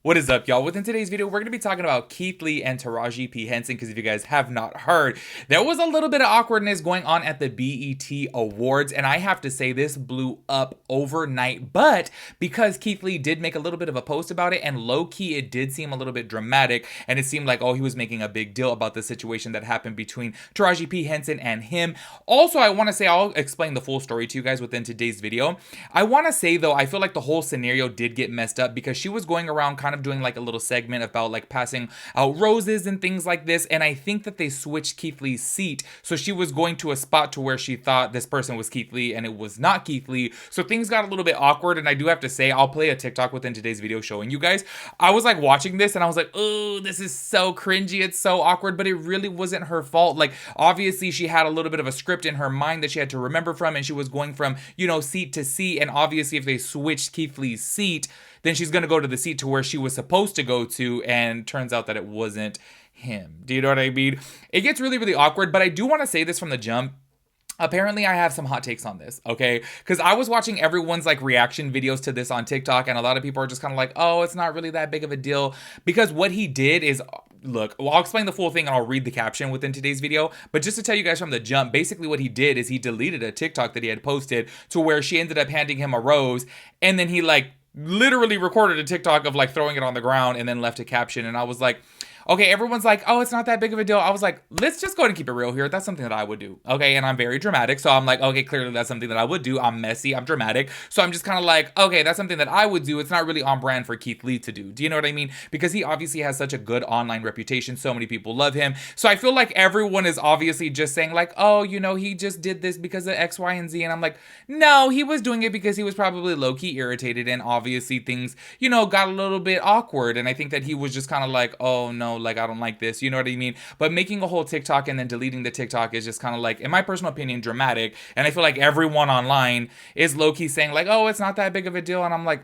What is up, y'all? Within today's video, we're going to be talking about Keith Lee and Taraji P. Henson, because if you guys have not heard, there was a little bit of awkwardness going on at the BET Awards, and I have to say this blew up overnight, but because Keith Lee did make a little bit of a post about it, and low-key it did seem a little bit dramatic, and it seemed like, oh, he was making a big deal about the situation that happened between Taraji P. Henson and him. Also, I want to say, I'll explain the full story to you guys within today's video. I want to say, though, I feel like the whole scenario did get messed up because she was going around kind of doing like a little segment about like passing out roses and things like this, and I think that they switched Keith Lee's seat, so she was going to a spot to where she thought this person was Keith Lee and it was not Keith Lee, so things got a little bit awkward. And I do have to say, I'll play a TikTok within today's video showing you guys. I was like watching this and I was like, oh, this is so cringy, it's so awkward, but it really wasn't her fault. Like, obviously she had a little bit of a script in her mind that she had to remember from, and she was going from, you know, seat to seat, and obviously if they switched Keith Lee's seat, then she's going to go to the seat to where she was supposed to go to, and turns out that it wasn't him. Do you know what I mean? It gets really, really awkward, but I do want to say this from the jump. Apparently, I have some hot takes on this, okay? Because I was watching everyone's like reaction videos to this on TikTok, and a lot of people are just kind of like, oh, it's not really that big of a deal. Because what he did is, look, well, I'll explain the full thing and I'll read the caption within today's video. But just to tell you guys from the jump, basically what he did is he deleted a TikTok that he had posted to where she ended up handing him a rose, and then he like literally recorded a TikTok of like throwing it on the ground and then left a caption. And I was like, okay, everyone's like, oh, it's not that big of a deal. I was like, let's just go ahead and keep it real here. That's something that I would do. Okay, and I'm very dramatic. So I'm like, okay, clearly that's something that I would do. I'm messy, I'm dramatic. So I'm just kind of like, okay, that's something that I would do. It's not really on brand for Keith Lee to do. Do you know what I mean? Because he obviously has such a good online reputation. So many people love him. So I feel like everyone is obviously just saying like, oh, you know, he just did this because of X, Y, and Z. And I'm like, no, he was doing it because he was probably low-key irritated. And obviously things, you know, got a little bit awkward. And I think that he was just kind of like, oh no, like I don't like this. You know what I mean? But making a whole TikTok and then deleting the TikTok is just kind of like, in my personal opinion, dramatic. And I feel like everyone online is low-key saying like, oh, it's not that big of a deal. And I'm like,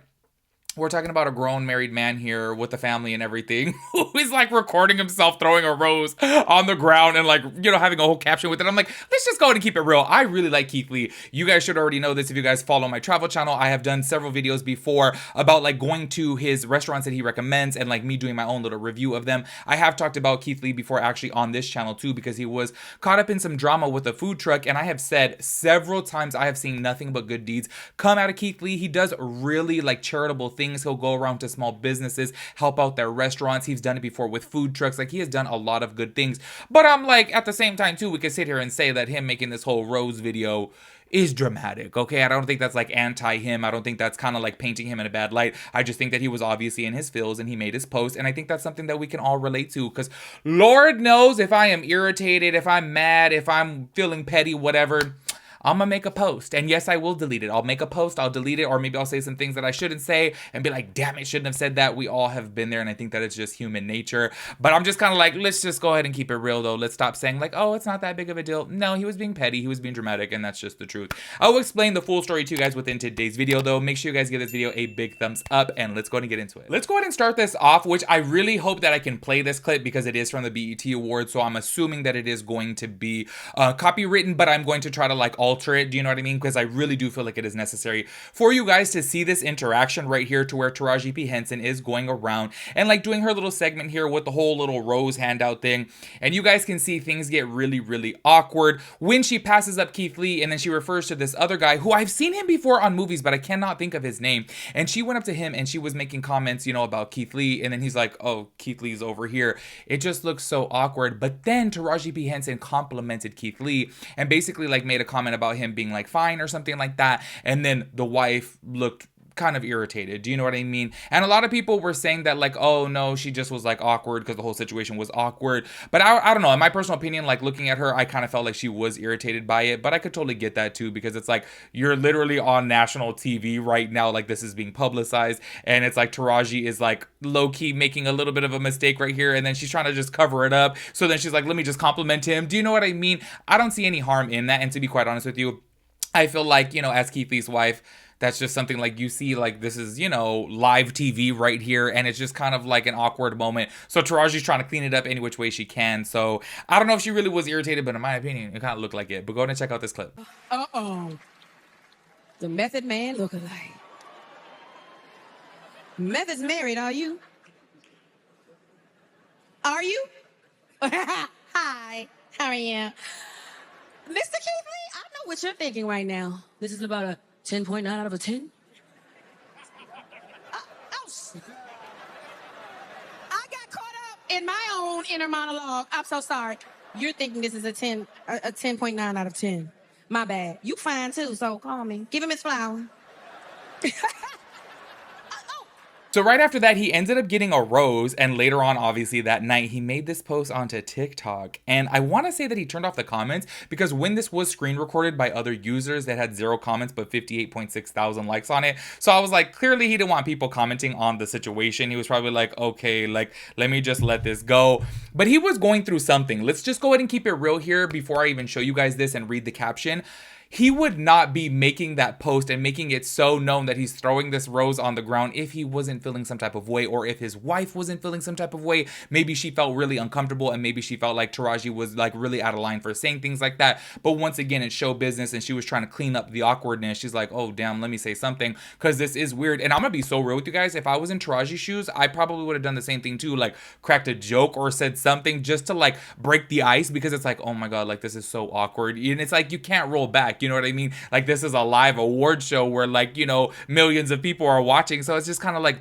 we're talking about a grown married man here with a family and everything who is like recording himself throwing a rose on the ground and like, you know, having a whole caption with it. I'm like, let's just go ahead and keep it real. I really like Keith Lee. You guys should already know this if you guys follow my travel channel. I have done several videos before about like going to his restaurants that he recommends and like me doing my own little review of them. I have talked about Keith Lee before actually on this channel too, because he was caught up in some drama with a food truck. And I have said several times I have seen nothing but good deeds come out of Keith Lee. He does really like charitable things. He'll go around to small businesses, help out their restaurants. He's done it before with food trucks. Like, he has done a lot of good things. But I'm like, at the same time too, we could sit here and say that him making this whole rose video is dramatic, okay? I don't think that's like anti-him. I don't think that's kind of like painting him in a bad light. I just think that he was obviously in his feels and he made his post, and I think that's something that we can all relate to, because Lord knows if I am irritated, if I'm mad, if I'm feeling petty, whatever, I'm gonna make a post. And yes, I will delete it. I'll make a post, I'll delete it, or maybe I'll say some things that I shouldn't say and be like, damn it, shouldn't have said that. We all have been there, and I think that it's just human nature. But I'm just kind of like, let's just go ahead and keep it real though. Let's stop saying like, oh, it's not that big of a deal. No, he was being petty, he was being dramatic, and that's just the truth. I will explain the full story to you guys within today's video though. Make sure you guys give this video a big thumbs up, and let's go ahead and get into it. Let's go ahead and start this off, which I really hope that I can play this clip because it is from the BET Awards, so I'm assuming that it is going to be copywritten, but I'm going to try to like alter it. Do you know what I mean? Because I really do feel like it is necessary for you guys to see this interaction right here, to where Taraji P. Henson is going around and like doing her little segment here with the whole little rose handout thing, and you guys can see things get really, really awkward when she passes up Keith Lee, and then she refers to this other guy who I've seen him before on movies, but I cannot think of his name, and she went up to him and she was making comments, you know, about Keith Lee, and then he's like, oh, Keith Lee's over here. It just looks so awkward. But then Taraji P. Henson complimented Keith Lee and basically like made a comment about him being like fine or something like that, and then the wife looked kind of irritated. Do you know what I mean? And a lot of people were saying that like, oh no, she just was like awkward because the whole situation was awkward. But I don't know, in my personal opinion, like looking at her, I kind of felt like she was irritated by it. But I could totally get that too, because it's like, you're literally on national TV right now, like this is being publicized, and it's like Taraji is like low-key making a little bit of a mistake right here, and then she's trying to just cover it up. So then she's like, let me just compliment him. Do you know what I mean? I don't see any harm in that, and to be quite honest with you, I feel like, you know, as Keith Lee's wife, that's just something like you see, like this is, you know, live TV right here, and it's just kind of like an awkward moment. So Taraji's trying to clean it up any which way she can. So I don't know if she really was irritated, but in my opinion, it kind of looked like it. But go ahead and check out this clip. Uh-oh. The Method Man look-alike. Method's married, are you? Are you? Hi, how are you? Mr. Keithley, I know what you're thinking right now. This is about a 10.9 out of a 10. I got caught up in my own inner monologue. I'm so sorry. You're thinking this is a 10.9 out of 10. My bad. You fine too, so call me. Give him his flower. So right after that, he ended up getting a rose, and later on, obviously, that night, he made this post onto TikTok. And I want to say that he turned off the comments, because when this was screen recorded by other users that had 0 comments but 58.6 thousand likes on it, so I was like, clearly he didn't want people commenting on the situation. He was probably like, okay, like, let me just let this go. But he was going through something. Let's just go ahead and keep it real here before I even show you guys this and read the caption. He would not be making that post and making it so known that he's throwing this rose on the ground if he wasn't feeling some type of way, or if his wife wasn't feeling some type of way. Maybe she felt really uncomfortable, and maybe she felt like Taraji was like really out of line for saying things like that. But once again, it's show business, and she was trying to clean up the awkwardness. She's like, oh damn, let me say something, because this is weird. And I'm gonna be so real with you guys, if I was in Taraji's shoes, I probably would have done the same thing too, like cracked a joke or said something just to like break the ice, because it's like, oh my god, like this is so awkward. And it's like, you can't roll back, you know what I mean? Like, this is a live award show where, like, you know, millions of people are watching, so it's just kind of like,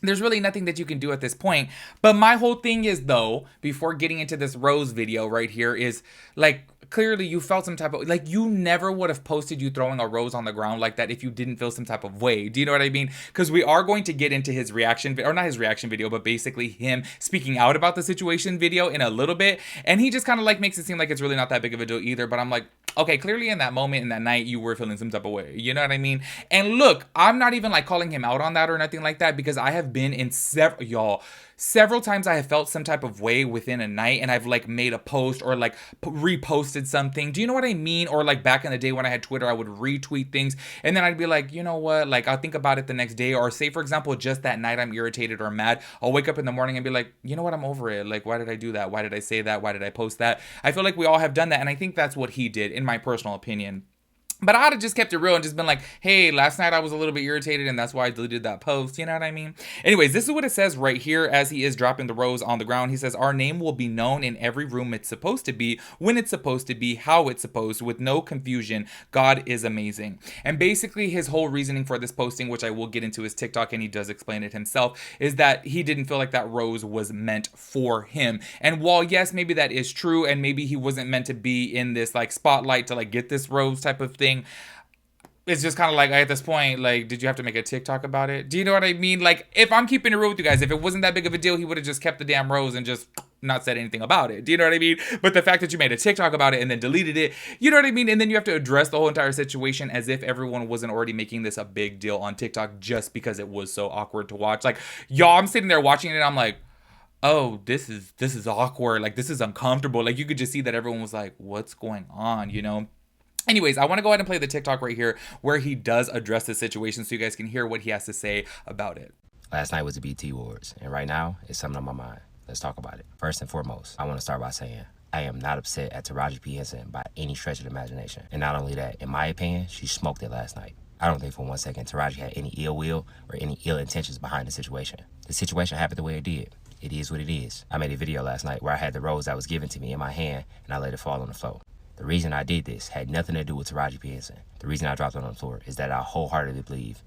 there's really nothing that you can do at this point. But my whole thing is, though, before getting into this rose video right here, is like, clearly you felt some type of, like, you never would have posted you throwing a rose on the ground like that if you didn't feel some type of way. Do you know what I mean? Because we are going to get into his reaction, or not his reaction video, but basically him speaking out about the situation video in a little bit. And he just kind of like makes it seem like it's really not that big of a deal either. But I'm like, okay, clearly in that moment, in that night, you were feeling some type of way. You know what I mean? And look, I'm not even like calling him out on that or nothing like that, because I have been in several times I have felt some type of way within a night, and I've like made a post or like reposted something. Do you know what I mean? Or like back in the day when I had Twitter, I would retweet things, and then I'd be like, you know what? Like, I'll think about it the next day. Or say, for example, just that night I'm irritated or mad, I'll wake up in the morning and be like, you know what? I'm over it. Like, why did I do that? Why did I say that? Why did I post that? I feel like we all have done that, and I think that's what he did, in my personal opinion. But I'd have just kept it real and just been like, hey, last night I was a little bit irritated, and that's why I deleted that post. You know what I mean? Anyways, this is what it says right here as he is dropping the rose on the ground. He says, our name will be known in every room it's supposed to be, when it's supposed to be, how it's supposed, with no confusion. God is amazing. And basically his whole reasoning for this posting, which I will get into his TikTok, and he does explain it himself, is that he didn't feel like that rose was meant for him. And while yes, maybe that is true, and maybe he wasn't meant to be in this like spotlight to like get this rose type of thing, it's just kind of like, at this point, like, did you have to make a TikTok about it? Do you know what I mean? Like, if I'm keeping it real with you guys, if it wasn't that big of a deal, he would have just kept the damn rose and just not said anything about it. Do you know what I mean? But the fact that you made a TikTok about it and then deleted it, you know what I mean? And then you have to address the whole entire situation as if everyone wasn't already making this a big deal on TikTok just because it was so awkward to watch. Like, y'all, I'm sitting there watching it and I'm like, oh, this is awkward. Like, this is uncomfortable. Like, you could just see that everyone was like, what's going on, you know? Anyways, I want to go ahead and play the TikTok right here where he does address the situation so you guys can hear what he has to say about it. Last night was the BT Awards, and right now, it's something on my mind. Let's talk about it. First and foremost, I want to start by saying I am not upset at Taraji P. Henson by any stretch of the imagination. And not only that, in my opinion, she smoked it last night. I don't think for one second Taraji had any ill will or any ill intentions behind the situation. The situation happened the way it did. It is what it is. I made a video last night where I had the rose that was given to me in my hand, and I let it fall on the floor. The reason I did this had nothing to do with Taraji P. Henson. The reason I dropped it on the floor is that I wholeheartedly believe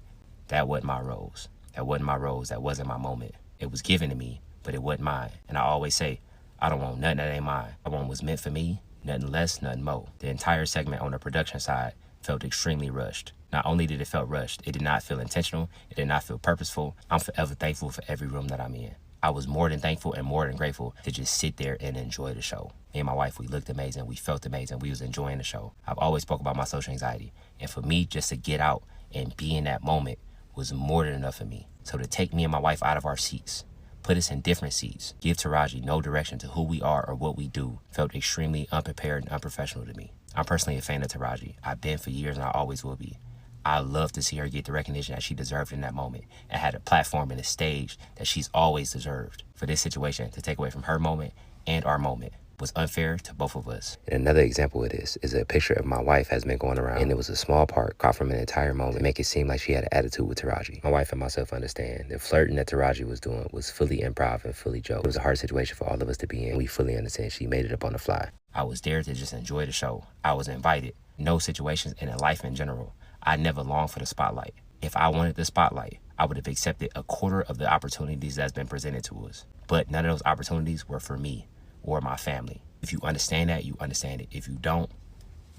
that wasn't my rose. That wasn't my rose. That wasn't my moment. It was given to me, but it wasn't mine. And I always say, I don't want nothing that ain't mine. I want what's meant for me, nothing less, nothing more. The entire segment on the production side felt extremely rushed. Not only did it feel rushed, it did not feel intentional. It did not feel purposeful. I'm forever thankful for every room that I'm in. I was more than thankful and more than grateful to just sit there and enjoy the show. Me and my wife, we looked amazing. We felt amazing. We was enjoying the show. I've always spoke about my social anxiety. And for me, just to get out and be in that moment was more than enough for me. So to take me and my wife out of our seats, put us in different seats, give Taraji no direction to who we are or what we do, felt extremely unprepared and unprofessional to me. I'm personally a fan of Taraji. I've been for years and I always will be. I love to see her get the recognition that she deserved in that moment and had a platform and a stage that she's always deserved. For this situation to take away from her moment and our moment was unfair to both of us. And another example of this is a picture of my wife has been going around, and it was a small part caught from an entire moment to make it seem like she had an attitude with Taraji. My wife and myself understand the flirting that Taraji was doing was fully improv and fully joke. It was a hard situation for all of us to be in. We fully understand she made it up on the fly. I was there to just enjoy the show. I was invited. No situations and in life in general. I never longed for the spotlight. If I wanted the spotlight, I would have accepted a quarter of the opportunities that's been presented to us. But none of those opportunities were for me or my family. If you understand that, you understand it. If you don't,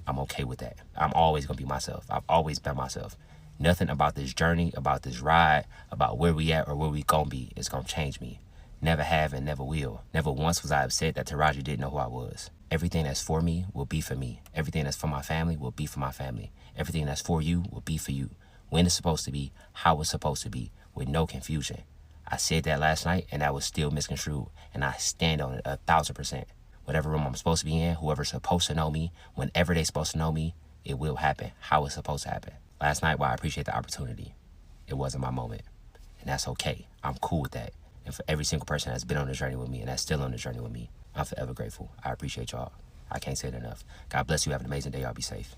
I'm okay with that. I'm always gonna be myself. I've always been myself. Nothing about this journey, about this ride, about where we at or where we gonna be is gonna change me. Never have and never will. Never once was I upset that Taraji didn't know who I was. Everything that's for me will be for me. Everything that's for my family will be for my family. Everything that's for you will be for you. When it's supposed to be, how it's supposed to be, with no confusion. I said that last night and that was still misconstrued, and I stand on it 1,000%. Whatever room I'm supposed to be in, whoever's supposed to know me, whenever they're supposed to know me, it will happen how it's supposed to happen. Last night, while I appreciate the opportunity, it wasn't my moment, and that's okay. I'm cool with that. And for every single person that's been on this journey with me and that's still on this journey with me, I'm forever grateful. I appreciate y'all. I can't say it enough. God bless you. Have an amazing day. Y'all be safe.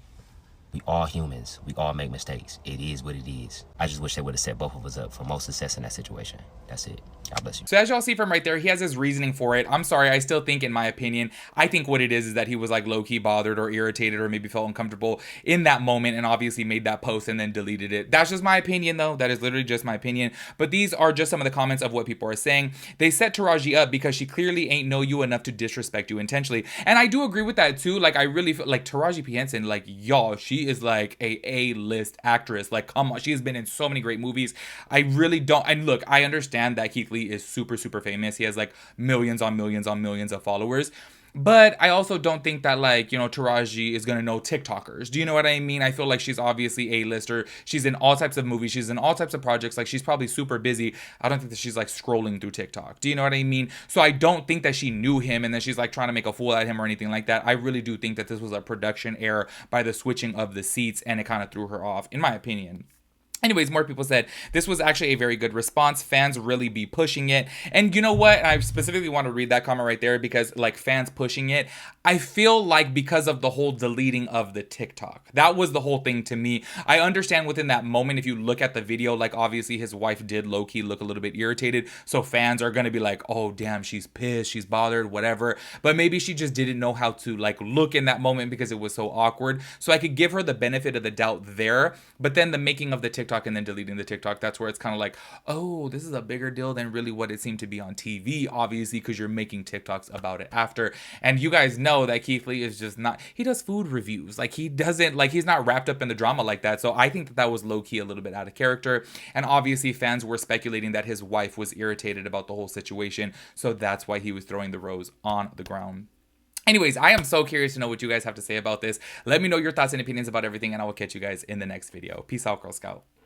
We all humans. We all make mistakes. It is what it is. I just wish they would have set both of us up for most success in that situation. That's it. God bless you. So as y'all see from right there, he has his reasoning for it. I'm sorry, I still think, in my opinion, I think what it is that he was like low-key bothered or irritated or maybe felt uncomfortable in that moment and obviously made that post and then deleted it. That's just my opinion though. That is literally just my opinion. But these are just some of the comments of what people are saying. They set Taraji up because she clearly ain't know you enough to disrespect you intentionally. And I do agree with that too. Like, I really feel like Taraji P. Henson, like, y'all, she is like a A-list actress. Like, come on, she has been in so many great movies. I really don't, and look, I understand that Keith Lee is super famous. He has like millions on millions on millions of followers. But I also don't think that, like, you know, Taraji is gonna know TikTokers. Do you know what I mean? I feel like she's obviously A-lister. She's in all types of movies. She's in all types of projects. Like, she's probably super busy. I don't think that she's like scrolling through TikTok. Do you know what I mean? So I don't think that she knew him and then she's like trying to make a fool out of him or anything like that. I really do think that this was a production error by the switching of the seats, and it kind of threw her off, in my opinion. Anyways, more people said this was actually a very good response. Fans really be pushing it. And you know what? I specifically want to read that comment right there because, like, fans pushing it, I feel like because of the whole deleting of the TikTok. That was the whole thing to me. I understand within that moment, if you look at the video, like, obviously his wife did low-key look a little bit irritated. So fans are going to be like, oh, damn, she's pissed, she's bothered, whatever. But maybe she just didn't know how to, like, look in that moment because it was so awkward. So I could give her the benefit of the doubt there. But then the making of the TikTok and then deleting the TikTok, that's where it's kind of like, oh, this is a bigger deal than really what it seemed to be on TV, obviously, because you're making TikToks about it after. And you guys know that Keith Lee is just not, he does food reviews. Like, he doesn't, like, he's not wrapped up in the drama like that. So I think that that was low-key a little bit out of character. And obviously fans were speculating that his wife was irritated about the whole situation. So that's why he was throwing the rose on the ground. Anyways, I am so curious to know what you guys have to say about this. Let me know your thoughts and opinions about everything, and I will catch you guys in the next video. Peace out, Girl Scout.